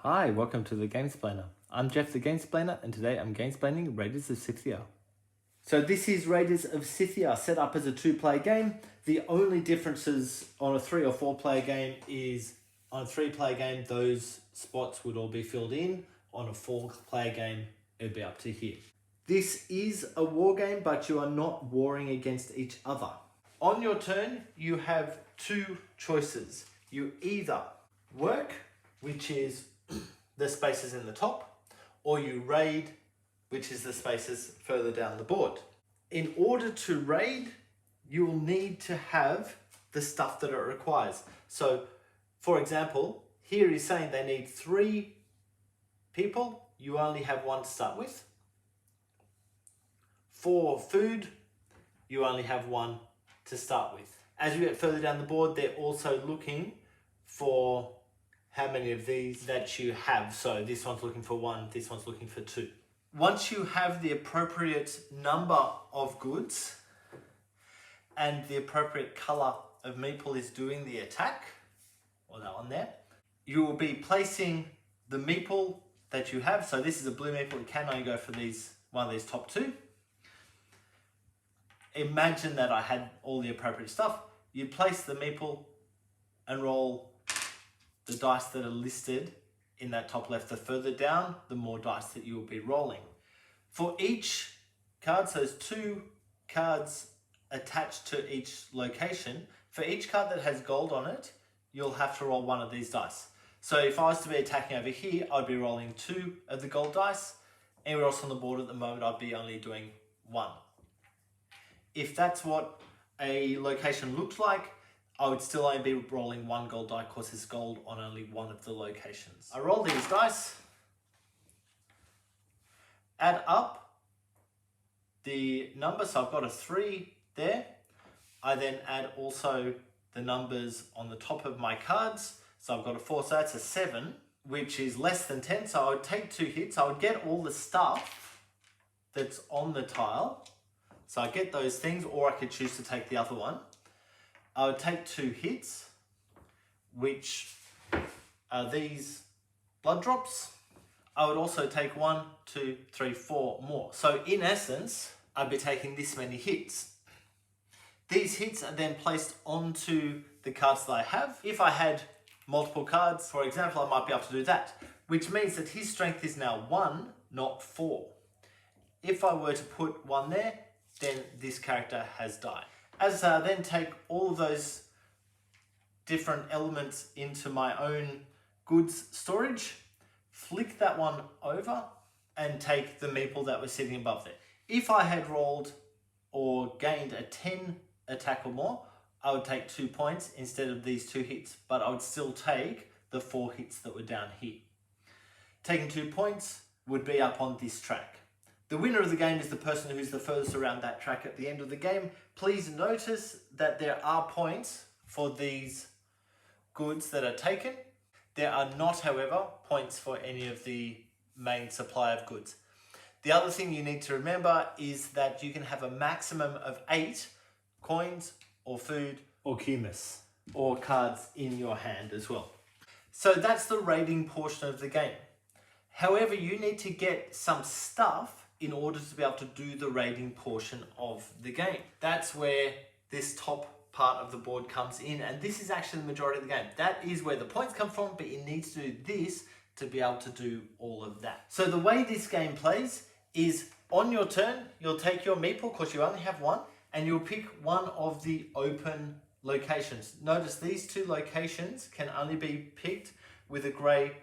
Hi, welcome to the Gamesplainer. I'm Jeff the Gamesplainer, and today I'm gamesplaining Raiders of Scythia. So this is Raiders of Scythia, set up as a 2-player game. The only differences on a 3 or 4-player game is on a 3-player game, those spots would all be filled in. On a 4-player game, it'd be up to here. This is a war game, but you are not warring against each other. On your turn, you have two choices. You either work, which is the spaces in the top, or you raid, which is the spaces further down the board. In order to raid, you will need to have the stuff that it requires. So, for example, here he's saying they need 3 people. You only have 1 to start with. For food, you only have 1 to start with. As you get further down the board, they're also looking for how many of these that you have. So this one's looking for 1, this one's looking for 2. Once you have the appropriate number of goods and the appropriate color of meeple is doing the attack, or that one there, you will be placing the meeple that you have. So this is a blue meeple, it can only go for one of these top 2. Imagine that I had all the appropriate stuff. You place the meeple and roll the dice that are listed in that top left. The further down, the more dice that you will be rolling. For each card, so there's 2 cards attached to each location. For each card that has gold on it, you'll have to roll 1 of these dice. So if I was to be attacking over here, I'd be rolling 2 of the gold dice. Anywhere else on the board at the moment, I'd be only doing 1. If that's what a location looks like, I would still only be rolling 1 gold die because there's gold on only 1 of the locations. I roll these dice, add up the number, so I've got a 3 there. I then add also the numbers on the top of my cards. So I've got a 4, so that's a 7, which is less than 10. So I would take 2 hits. I would get all the stuff that's on the tile. So I get those things, or I could choose to take the other one. I would take 2 hits, which are these blood drops. I would also take 1, 2, 3, 4 more. So in essence, I'd be taking this many hits. These hits are then placed onto the cards that I have. If I had multiple cards, for example, I might be able to do that, which means that his strength is now 1, not 4. If I were to put 1 there, then this character has died. As I then take all of those different elements into my own goods storage, flick that one over and take the meeple that was sitting above there. If I had rolled or gained a 10 attack or more, I would take 2 points instead of these 2 hits, but I would still take the 4 hits that were down here. Taking 2 points would be up on this track. The winner of the game is the person who's the furthest around that track at the end of the game. Please notice that there are points for these goods that are taken. There are not, however, points for any of the main supply of goods. The other thing you need to remember is that you can have a maximum of 8 coins or food or kumis or cards in your hand as well. So that's the raiding portion of the game. However, you need to get some stuff in order to be able to do the raiding portion of the game. That's where this top part of the board comes in, and this is actually the majority of the game. That is where the points come from, but you need to do this to be able to do all of that. So the way this game plays is on your turn, you'll take your meeple, because you only have 1, and you'll pick one of the open locations. Notice these 2 locations can only be picked with a grey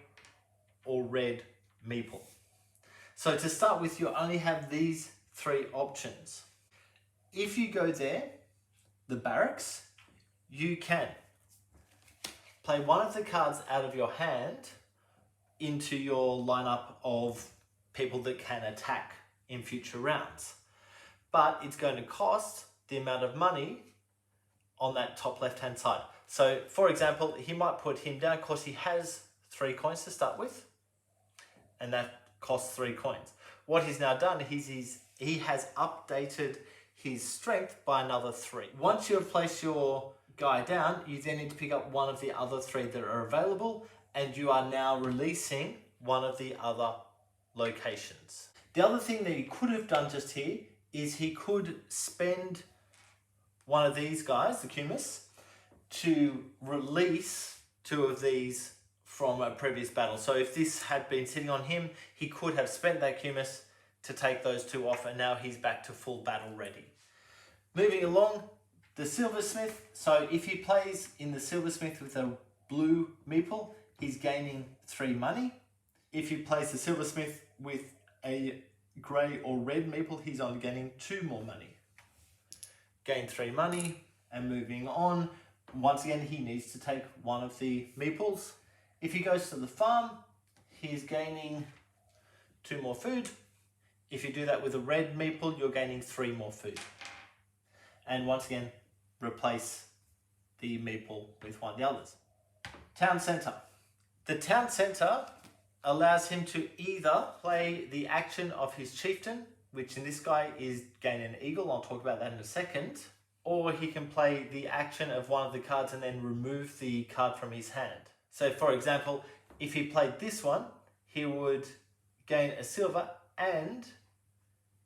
or red meeple. So to start with, you only have these 3 options. If you go there, the barracks, you can play one of the cards out of your hand into your lineup of people that can attack in future rounds. But it's going to cost the amount of money on that top left-hand side. So for example, he might put him down because he has 3 coins to start with, and that costs 3 coins. What he's now done is he has updated his strength by another 3. Once you have placed your guy down, you then need to pick up one of the other 3 that are available and you are now releasing one of the other locations. The other thing that he could have done just here is he could spend one of these guys, the Cumus, to release two of these from a previous battle. So if this had been sitting on him, he could have spent that Cumus to take those two off, and now he's back to full battle ready. Moving along, the Silversmith. So if he plays in the Silversmith with a blue meeple, he's gaining 3 money. If he plays the Silversmith with a grey or red meeple, he's only gaining 2 more money. Gain 3 money, and moving on, once again, he needs to take one of the meeples. If he goes to the farm, he's gaining 2 more food. If you do that with a red meeple, you're gaining 3 more food. And once again, replace the meeple with one of the others. Town Centre. The Town Centre allows him to either play the action of his chieftain, which in this guy is gain an eagle, I'll talk about that in a second, or he can play the action of one of the cards and then remove the card from his hand. So for example, if he played this one, he would gain a silver and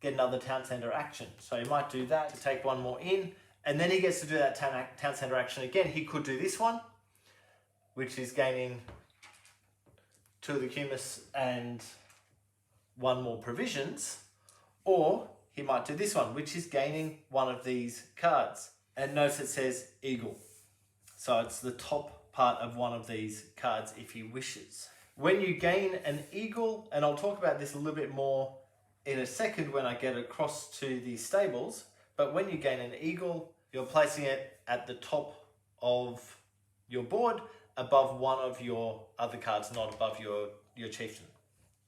get another Town Centre action. So he might do that to take 1 more in, and then he gets to do that Town Centre action again. He could do this one, which is gaining 2 of the Cumus and 1 more provisions, or he might do this one, which is gaining 1 of these cards. And notice it says eagle. So it's the top part of one of these cards if he wishes. When you gain an eagle, and I'll talk about this a little bit more in a second when I get across to the stables, but when you gain an eagle, you're placing it at the top of your board above one of your other cards, not above your chieftain.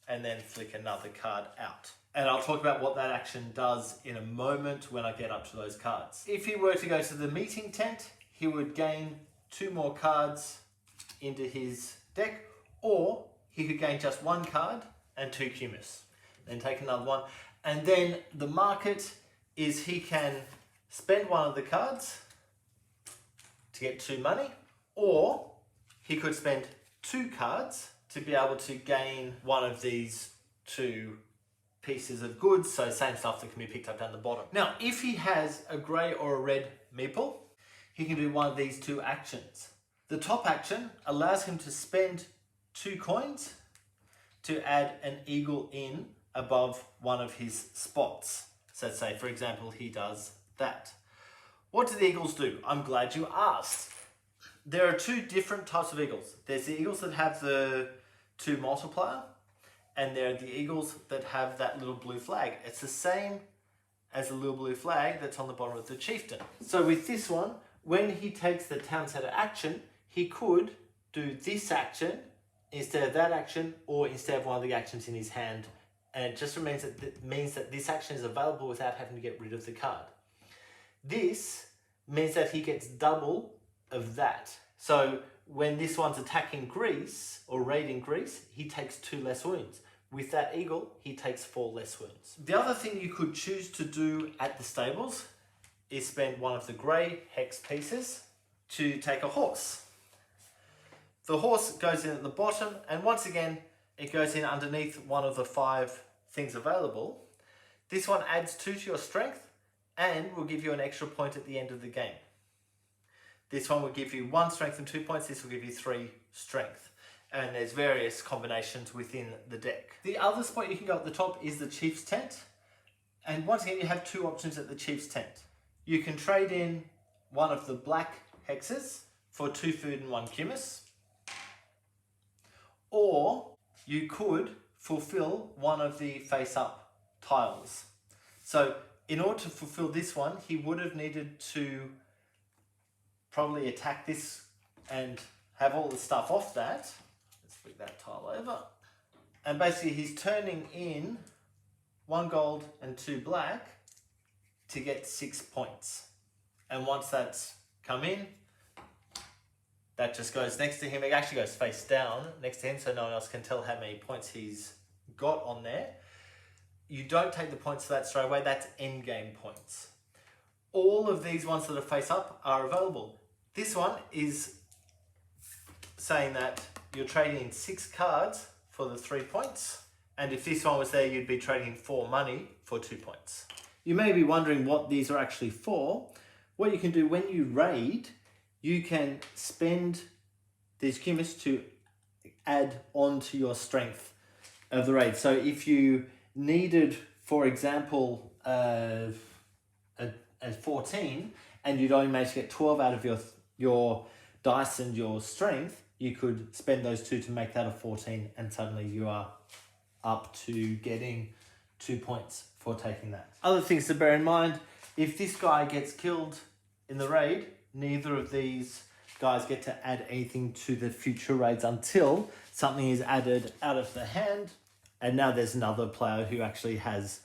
And then flick another card out. And I'll talk about what that action does in a moment when I get up to those cards. If he were to go to the meeting tent, he would gain 2 more cards into his deck, or he could gain just 1 card and 2 Cumus. Then take another one. And then the market is he can spend one of the cards to get 2 money, or he could spend 2 cards to be able to gain one of these 2 pieces of goods, so same stuff that can be picked up down the bottom. Now, if he has a grey or a red meeple, he can do one of these 2 actions. The top action allows him to spend 2 coins to add an eagle in above one of his spots. So say, for example, he does that. What do the eagles do? I'm glad you asked. There are 2 different types of eagles. There's the eagles that have the 2 multiplier, and there are the eagles that have that little blue flag. It's the same as the little blue flag that's on the bottom of the chieftain. So with this one, when he takes the Town Centre action, he could do this action instead of that action, or instead of one of the actions in his hand. And it just means that this action is available without having to get rid of the card. This means that he gets double of that. So when this one's attacking Greece or raiding Greece, he takes 2 less wounds. With that eagle, he takes 4 less wounds. The other thing you could choose to do at the stables is spend one of the grey hex pieces to take a horse. The horse goes in at the bottom, and once again, it goes in underneath one of the 5 things available. This one adds 2 to your strength and will give you an extra point at the end of the game. This one will give you 1 strength and 2 points. This will give you 3 strength. And there's various combinations within the deck. The other spot you can go at the top is the Chief's Tent. And once again, you have 2 options at the Chief's Tent. You can trade in one of the black hexes for 2 food and 1 Cumus. Or you could fulfill one of the face-up tiles. So in order to fulfill this one, he would have needed to probably attack this and have all the stuff off that. Let's flick that tile over. And basically he's turning in 1 gold and 2 black to get 6 points. And once that's come in, that just goes next to him. It actually goes face down next to him, so no one else can tell how many points he's got on there. You don't take the points for that straight away. That's end game points. All of these ones that are face up are available. This one is saying that you're trading in 6 cards for the 3 points. And if this one was there, you'd be trading 4 money for 2 points. You may be wondering what these are actually for. What you can do when you raid, you can spend these cumulus to add on to your strength of the raid. So if you needed, for example, a 14 and you'd only manage to get 12 out of your dice and your strength, you could spend those 2 to make that a 14, and suddenly you are up to getting 2 points for taking that. Other things to bear in mind, if this guy gets killed in the raid, neither of these guys get to add anything to the future raids until something is added out of the hand. And now there's another player who actually has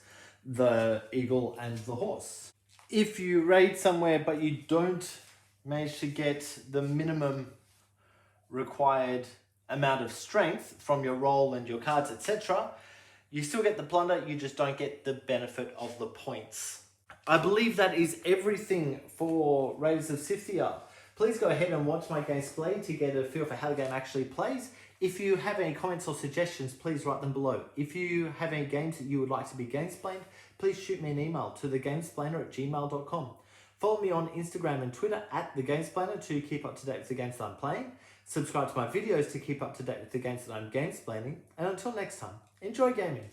the eagle and the horse. If you raid somewhere but you don't manage to get the minimum required amount of strength from your roll and your cards, etc., you still get the plunder, you just don't get the benefit of the points. I believe that is everything for Raiders of Scythia. Please go ahead and watch my gameplay to get a feel for how the game actually plays. If you have any comments or suggestions, please write them below. If you have any games that you would like to be gamesplained, please shoot me an email to thegamesplainer@gmail.com. Follow me on Instagram and Twitter @thegamesplainer to keep up to date with the games that I'm playing. Subscribe to my videos to keep up to date with the games that I'm gamesplaining. And until next time, enjoy gaming.